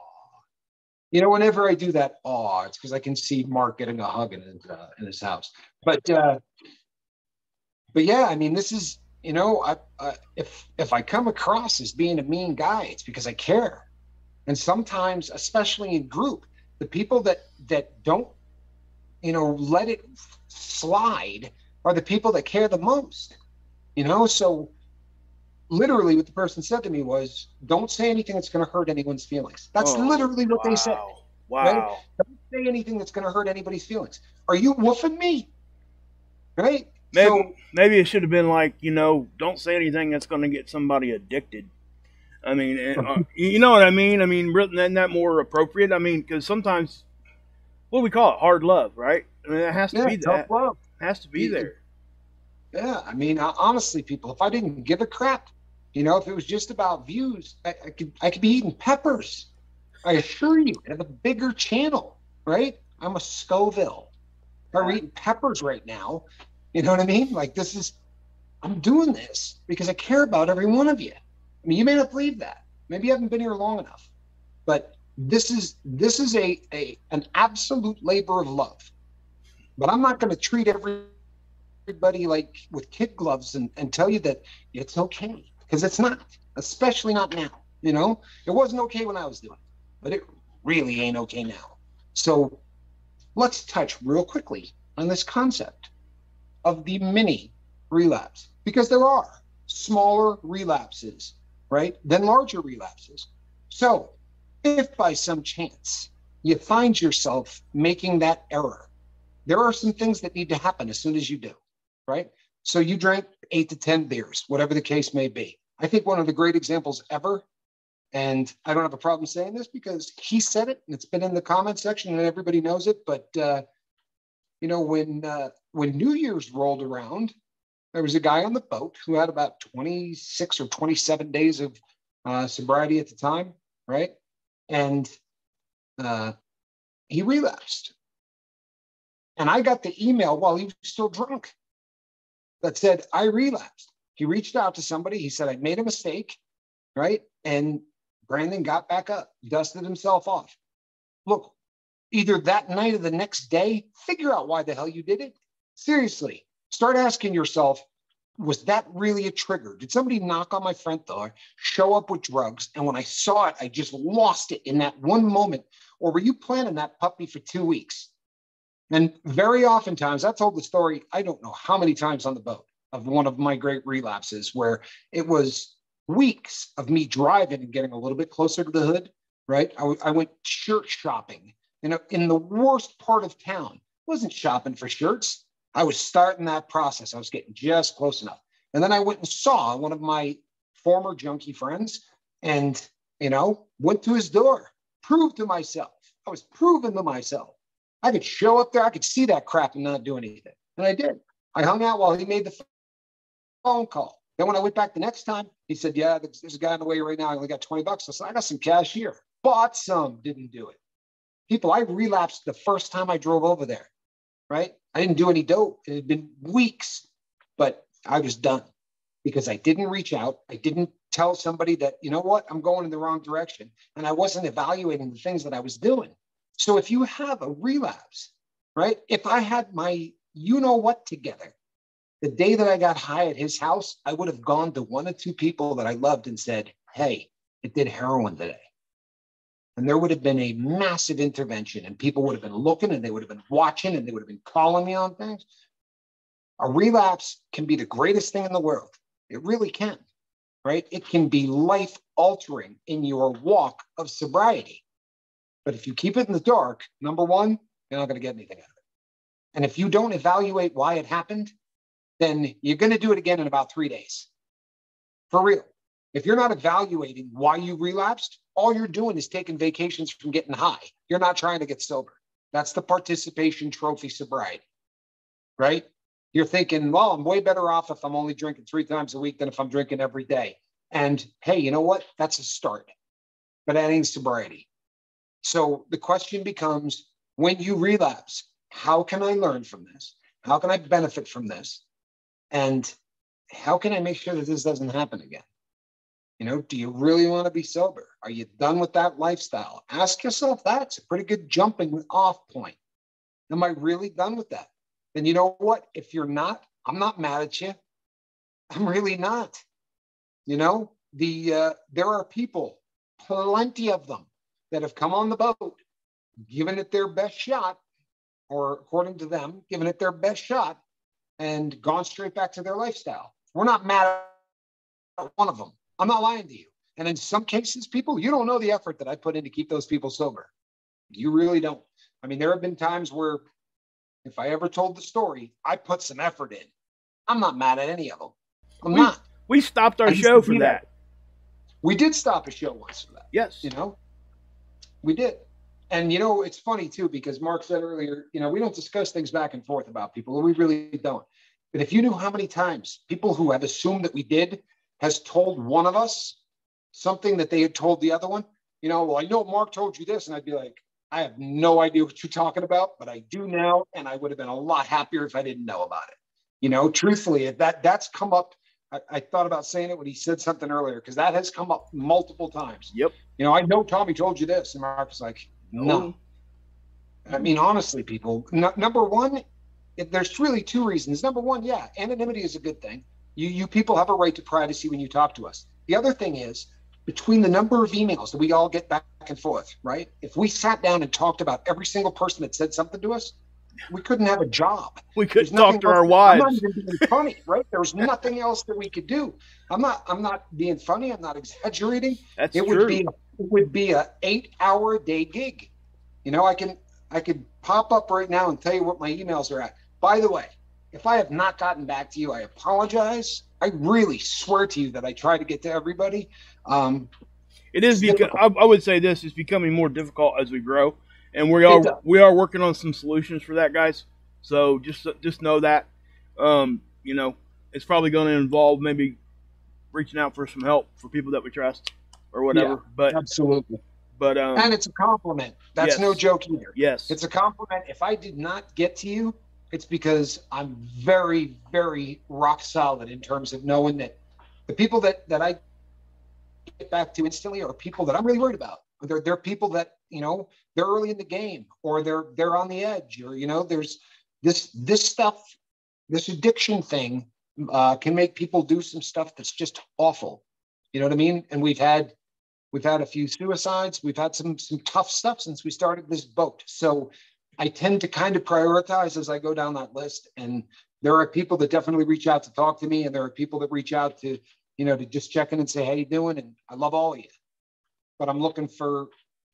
whenever I do that, it's because I can see Mark getting a hug in his house. But yeah, I mean, this is, if I come across as being a mean guy, it's because I care. And sometimes, especially in group, the people that don't, let it slide are the people that care the most. So literally what the person said to me was, don't say anything that's going to hurt anyone's feelings. That's Oh, literally what they said, wow. right? Wow. Don't say anything that's going to hurt anybody's feelings. Are you woofing me? Right? Maybe So maybe it should have been like, don't say anything that's going to get somebody addicted. I mean, you know what I mean? I mean, isn't that more appropriate? I mean, because sometimes, what do we call it? Hard love, right? I mean, it has to yeah, be tough that. love. Has to be Y- there. Yeah, I mean, honestly, people, if I didn't give a crap, if it was just about views, I could be eating peppers. I assure you, I have a bigger channel, right? I'm a Scoville. If I were Uh, eating peppers right now, you know what I mean? Like I'm doing this because I care about every one of you. I mean, you may not believe that. Maybe you haven't been here long enough, but this is an absolute labor of love. But I'm not going to treat everybody like with kid gloves and tell you that it's okay, because it's not, especially not now. It wasn't okay when I was doing it, but it really ain't okay now. So let's touch real quickly on this concept of the mini relapse, because there are smaller relapses, right, than larger relapses. So if by some chance you find yourself making that error, there are some things that need to happen as soon as you do, right? So you drank 8 to 10 beers, whatever the case may be. I think one of the great examples ever, and I don't have a problem saying this because he said it and it's been in the comment section and everybody knows it, but when New Year's rolled around, there was a guy on the boat who had about 26 or 27 days of sobriety at the time, right? And uh, he relapsed. And I got the email while he was still drunk that said, I relapsed. He reached out to somebody. He said, I made a mistake, right? And Brandon got back up, dusted himself off. Look, either that night or the next day, figure out why the hell you did it. Seriously, start asking yourself, was that really a trigger? Did somebody knock on my front door, show up with drugs, and when I saw it, I just lost it in that one moment? Or were you planning that puppy for 2 weeks? And very oftentimes, I told the story, I don't know how many times on the boat, of one of my great relapses where it was weeks of me driving and getting a little bit closer to the hood, right? I went shirt shopping in the worst part of town. I wasn't shopping for shirts. I was starting that process. I was getting just close enough. And then I went and saw one of my former junkie friends and, went to his door, proved to myself. I was proving to myself I could show up there. I could see that crap and not do anything. And I did. I hung out while he made the phone call. Then when I went back the next time, he said, yeah, there's a guy on the way right now. I only got $20. I said, I got some cash here. Bought some, didn't do it. People, I relapsed the first time I drove over there, right? I didn't do any dope. It had been weeks, but I was done because I didn't reach out. I didn't tell somebody that, you know what, I'm going in the wrong direction. And I wasn't evaluating the things that I was doing. So if you have a relapse, right? If I had my what together, the day that I got high at his house, I would have gone to one or two people that I loved and said, hey, it did heroin today. And there would have been a massive intervention and people would have been looking and they would have been watching and they would have been calling me on things. A relapse can be the greatest thing in the world. It really can, right? It can be life altering in your walk of sobriety. But if you keep it in the dark, number one, you're not going to get anything out of it. And if you don't evaluate why it happened, then you're going to do it again in about 3 days. For real. If you're not evaluating why you relapsed, all you're doing is taking vacations from getting high. You're not trying to get sober. That's the participation trophy sobriety, right? You're thinking, well, I'm way better off if I'm only drinking 3 times a week than if I'm drinking every day. And hey, you know what? That's a start. But that ain't sobriety. So the question becomes, when you relapse, how can I learn from this? How can I benefit from this? And how can I make sure that this doesn't happen again? Do you really want to be sober? Are you done with that lifestyle? Ask yourself that. It's a pretty good jumping off point. Am I really done with that? Then you know what? If you're not, I'm not mad at you. I'm really not. There are people, plenty of them, that have come on the boat, given it their best shot, or according to them, given it their best shot, and gone straight back to their lifestyle. We're not mad at one of them. I'm not lying to you. And in some cases, people, you don't know the effort that I put in to keep those people sober. You really don't. I mean, there have been times where if I ever told the story, I put some effort in. I'm not mad at any of them. I'm not. We stopped our show for that. We did stop a show once for that. Yes. You know, we did. And, you know, it's funny, too, because Mark said earlier, you know, we don't discuss things back and forth about people. We really don't. But if you knew how many times people who have assumed that we did has told one of us something that they had told the other one, you know, well, I know Mark told you this. And I'd be like, I have no idea what you're talking about, but I do now. And I would have been a lot happier if I didn't know about it. You know, truthfully, that's come up. I thought about saying it when he said something earlier, because that has come up multiple times. Yep. You know, I know Tommy told you this. And Mark was like, no. I mean, honestly, people, number one, there's really two reasons. Number one, yeah, anonymity is a good thing. You people have a right to privacy when you talk to us. The other thing is, between the number of emails that we all get back and forth, right? If we sat down and talked about every single person that said something to us, we couldn't have a job. We couldn't talk to our wives. I'm not even being funny, right? There's nothing else that we could do. I'm not being funny. I'm not exaggerating. That's it true. It would be a 8-hour a day gig. You know, I could pop up right now and tell you what my emails are at. By the way, if I have not gotten back to you, I apologize. I really swear to you that I try to get to everybody. It is because I would say this is becoming more difficult as we grow, and we are working on some solutions for that, guys. So just know that, you know, it's probably going to involve maybe reaching out for some help for people that we trust or whatever. Yeah, but absolutely. But and it's a compliment. That's no joke either. Yes, it's a compliment. If I did not get to you, it's because I'm very, very rock solid in terms of knowing that the people that I get back to instantly are people that I'm really worried about. They're people that, you know, they're early in the game, or they're on the edge, or, you know, there's this stuff, this addiction thing can make people do some stuff that's just awful. You know what I mean? And we've had a few suicides. We've had some tough stuff since we started this boat. So I tend to kind of prioritize as I go down that list. And there are people that definitely reach out to talk to me, and there are people that reach out to, you know, to just check in and say, how you doing? And I love all of you. But I'm looking for,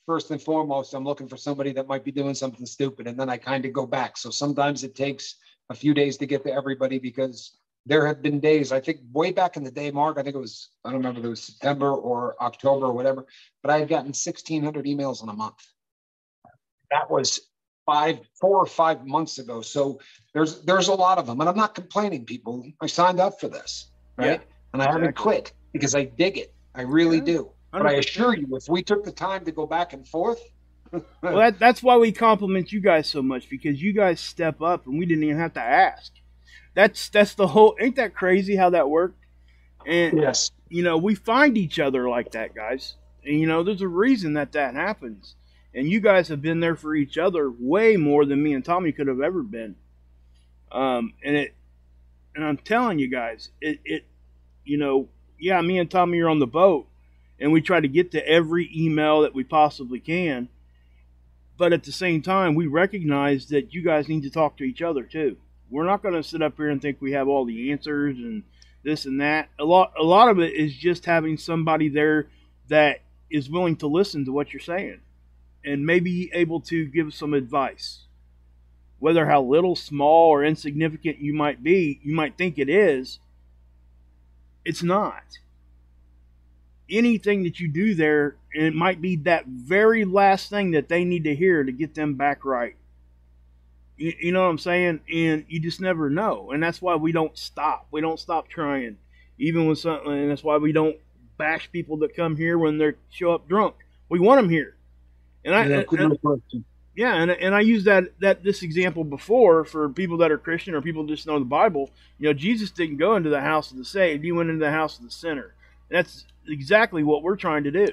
first and foremost, I'm looking for somebody that might be doing something stupid. And then I kind of go back. So sometimes it takes a few days to get to everybody, because there have been days, I think way back in the day, Mark, I think it was, I don't remember if it was September or October or whatever, but I had gotten 1,600 emails in a month. That was 4 or 5 months ago. So there's a lot of them, and I'm not complaining, people. I signed up for this, right? Yeah, and I haven't quit because I dig it. I really do. But I assure you, if we took the time to go back and forth. Well, that's why we compliment you guys so much, because you guys step up and we didn't even have to ask. That's the whole, ain't that crazy how that worked? And, yes, you know, we find each other like that, guys. And, you know, there's a reason that happens. And you guys have been there for each other way more than me and Tommy could have ever been. And I'm telling you guys, you know, yeah, me and Tommy are on the boat, and we try to get to every email that we possibly can. But at the same time, we recognize that you guys need to talk to each other too. We're not going to sit up here and think we have all the answers and this and that. A lot of it is just having somebody there that is willing to listen to what you're saying and maybe able to give some advice. Whether how little, small, or insignificant you might be, you might think it is, it's not. Anything that you do there, and it might be that very last thing that they need to hear to get them back right. You know what I'm saying? And you just never know. And that's why we don't stop. We don't stop trying. Even with something, and that's why we don't bash people that come here when they show up drunk. We want them here. And I used this example before for people that are Christian or people just know the Bible. You know, Jesus didn't go into the house of the saved. He went into the house of the sinner. And that's exactly what we're trying to do.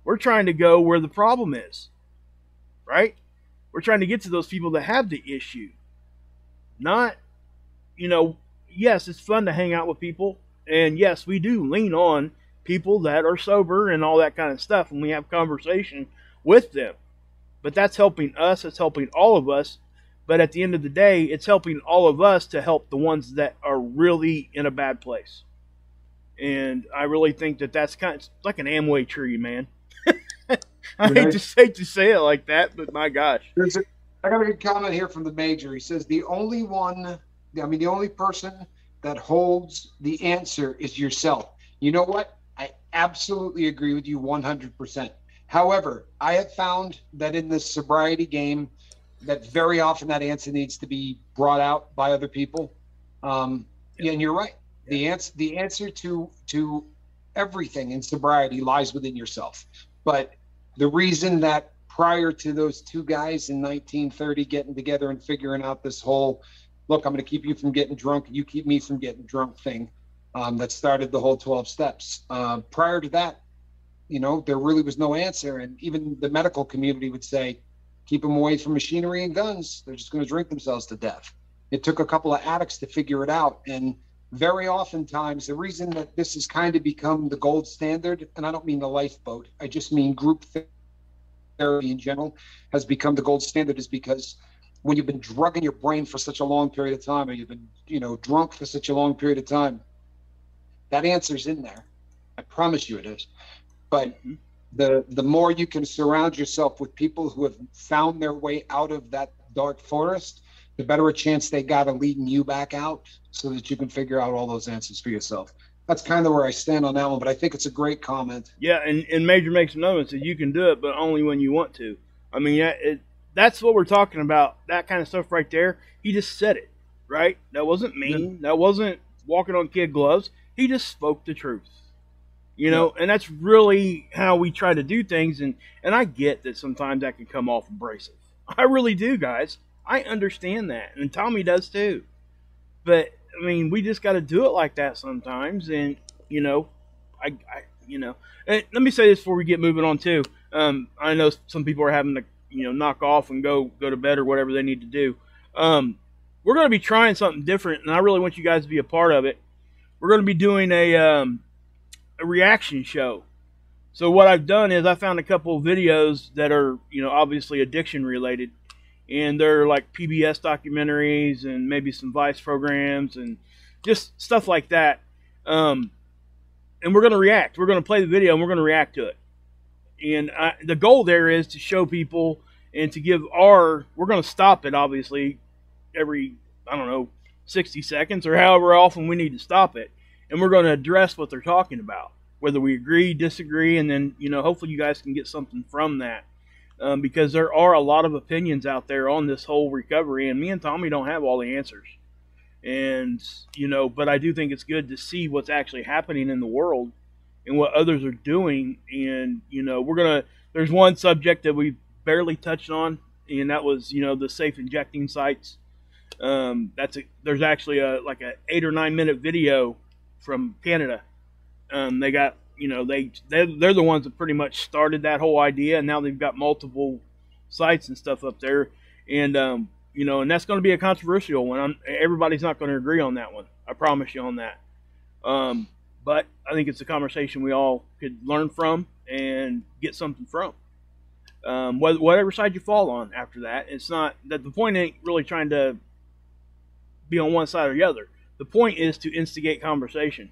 We're trying to go where the problem is. Right? We're trying to get to those people that have the issue. Not, you know, yes, it's fun to hang out with people. And yes, we do lean on people that are sober and all that kind of stuff. And we have conversation with them. But that's helping us. It's helping all of us. But at the end of the day, it's helping all of us to help the ones that are really in a bad place. And I really think that that's kind of like an Amway tree, man. I hate to say it like that, but my gosh. I got a good comment here from the Major. He says the only person that holds the answer is yourself. You know what? I absolutely agree with you 100%. However, I have found that in this sobriety game, that very often that answer needs to be brought out by other people. And you're right. The answer to everything in sobriety lies within yourself. But the reason that prior to those two guys in 1930 getting together and figuring out this whole, look, I'm going to keep you from getting drunk, you keep me from getting drunk thing, that started the whole 12 steps. Prior to that, there really was no answer. And even the medical community would say, keep them away from machinery and guns. They're just going to drink themselves to death. It took a couple of addicts to figure it out. And very oftentimes, the reason that this has kind of become the gold standard, and I don't mean the lifeboat, I just mean group therapy in general has become the gold standard, is because when you've been drugging your brain for such a long period of time, or you've been, drunk for such a long period of time, that answer's in there. I promise you it is. But the more you can surround yourself with people who have found their way out of that dark forest, the better a chance they got of leading you back out so that you can figure out all those answers for yourself. That's kind of where I stand on that one, but I think it's a great comment. Yeah, and Major makes a note that you can do it, but only when you want to. I mean, that's what we're talking about, that kind of stuff right there. He just said it, right? That wasn't mean. Yeah. That wasn't walking on kid gloves. He just spoke the truth. And that's really how we try to do things. And I get that sometimes that can come off abrasive. I really do, guys. I understand that. And Tommy does too. But, I mean, we just got to do it like that sometimes. And, and let me say this before we get moving on too. I know some people are having to, knock off and go to bed or whatever they need to do. We're going to be trying something different, and I really want you guys to be a part of it. We're going to be doing a reaction show. So what I've done is I found a couple of videos that are, obviously addiction related, and they're like PBS documentaries and maybe some Vice programs and just stuff like that. And we're going to react. We're going to play the video and we're going to react to it. And the goal there is to show people and to give we're going to stop it obviously every, 60 seconds or however often we need to stop it. And we're going to address what they're talking about, whether we agree, disagree, and then, hopefully you guys can get something from that. Because there are a lot of opinions out there on this whole recovery, and me and Tommy don't have all the answers. And, but I do think it's good to see what's actually happening in the world and what others are doing. And, there's one subject that we barely touched on, and that was, the safe injecting sites. There's actually like a 8 or 9 minute video from Canada. They got, they're the ones that pretty much started that whole idea, and now they've got multiple sites and stuff up there. And, and that's going to be a controversial one. Everybody's not going to agree on that one. I promise you on that. But I think it's a conversation we all could learn from and get something from. Whatever side you fall on after that, it's not that the point ain't really trying to be on one side or the other. The point is to instigate conversation,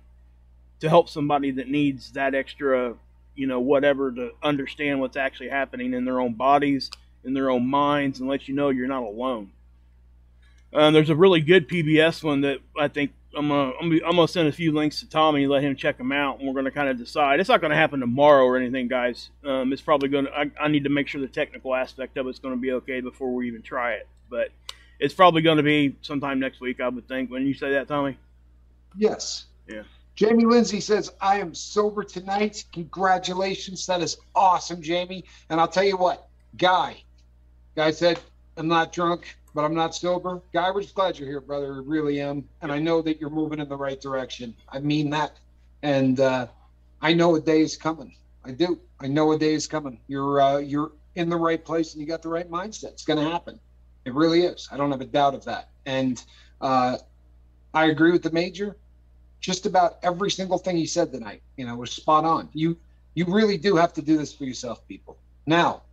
to help somebody that needs that extra, whatever, to understand what's actually happening in their own bodies, in their own minds, and let you know you're not alone. There's a really good PBS one that I think I'm gonna send a few links to Tommy and let him check them out, and we're gonna kind of decide. It's not gonna happen tomorrow or anything, guys. It's probably gonna. I need to make sure the technical aspect of it's gonna be okay before we even try it, but it's probably gonna be sometime next week, I would think. When you say that, Tommy? Yes. Yeah. Jamie Lindsay says, I am sober tonight. Congratulations. That is awesome, Jamie. And I'll tell you what, Guy said, I'm not drunk, but I'm not sober. Guy, we're just glad you're here, brother. I really am. And I know that you're moving in the right direction. I mean that. And I know a day is coming. I do. I know a day is coming. You're in the right place and you got the right mindset. It's going to happen. It really is. I don't have a doubt of that. And I agree with the Major. Just about every single thing he said tonight, was spot on. You really do have to do this for yourself, people. Now,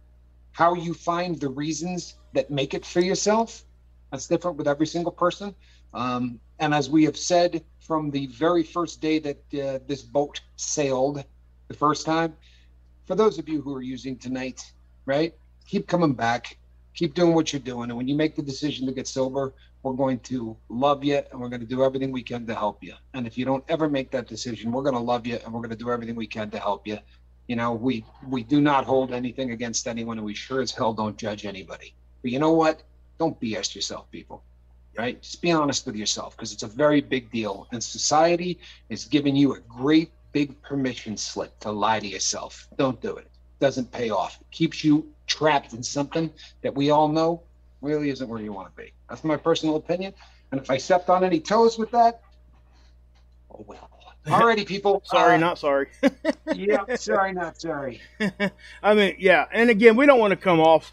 How you find the reasons that make it for yourself, that's different with every single person. And as we have said from the very first day that this boat sailed the first time, for those of you who are using tonight, right, keep coming back, keep doing what you're doing. And when you make the decision to get sober, we're going to love you and we're going to do everything we can to help you. And if you don't ever make that decision, we're going to love you and we're going to do everything we can to help you. You know, we do not hold anything against anyone, and we sure as hell don't judge anybody. But you know what? Don't BS yourself, people, right? Just be honest with yourself, because it's a very big deal. And society is giving you a great big permission slip to lie to yourself. Don't do it. It doesn't pay off. It keeps you trapped in something that we all know really isn't where you want to be. That's my personal opinion. And if I stepped on any toes with that, oh well. Alrighty, people. Sorry, not sorry. Yeah, sorry, not sorry. I mean, yeah. And again, we don't want to come off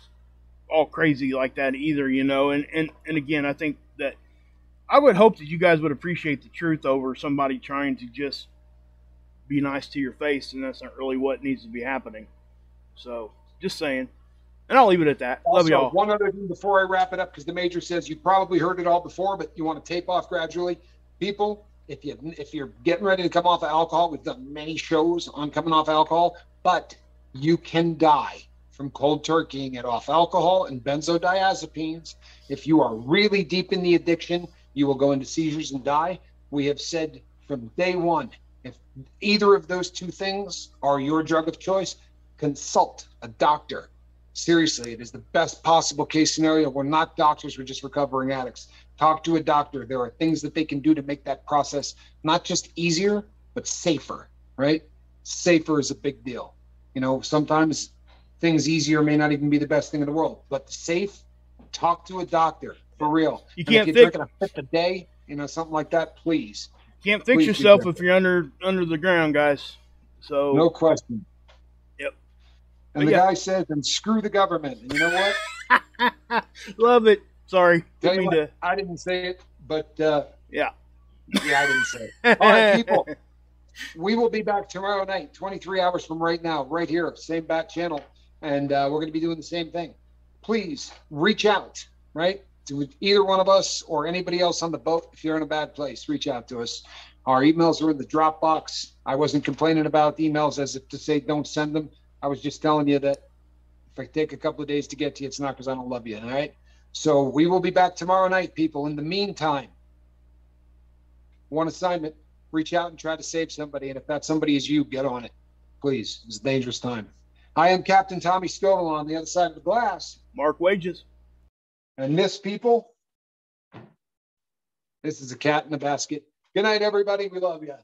all crazy like that either, you know. And again, I think that I would hope that you guys would appreciate the truth over somebody trying to just be nice to your face, and that's not really what needs to be happening. So, just saying. And I'll leave it at that. Also, love y'all. One other thing before I wrap it up, because the major says you probably heard it all before, but you want to tape off gradually. People, if you're getting ready to come off of alcohol, we've done many shows on coming off alcohol, but you can die from cold turkeying it off alcohol and benzodiazepines. If you are really deep in the addiction, you will go into seizures and die. We have said from day one, if either of those two things are your drug of choice, consult a doctor. Seriously, it is the best possible case scenario. We're not doctors, we're just recovering addicts. Talk to a doctor. There are things that they can do to make that process not just easier, but safer, right? Safer is a big deal. You know, sometimes things easier may not even be the best thing in the world, but safe, talk to a doctor, for real. You can't if you're drinking a fifth a day, you know, something like that, please. Can't fix yourself if you're under the ground, guys. So no question. Yep. And the guy says, and screw the government. And you know what? Love it. Sorry. I didn't say it, but yeah, I didn't say it. All right, people. We will be back tomorrow night, 23 hours from right now, right here, same bat channel. And we're going to be doing the same thing. Please reach out, right, to either one of us or anybody else on the boat. If you're in a bad place, reach out to us. Our emails are in the Dropbox. I wasn't complaining about emails as if to say don't send them. I was just telling you that if I take a couple of days to get to you, it's not because I don't love you, all right? So we will be back tomorrow night, people. In the meantime, one assignment, reach out and try to save somebody. And if that somebody is you, get on it. Please. It's a dangerous time. I am Captain Tommy Stovall on the other side of the glass. Mark Wages. And this, people, this is a cat in a basket. Good night, everybody. We love you.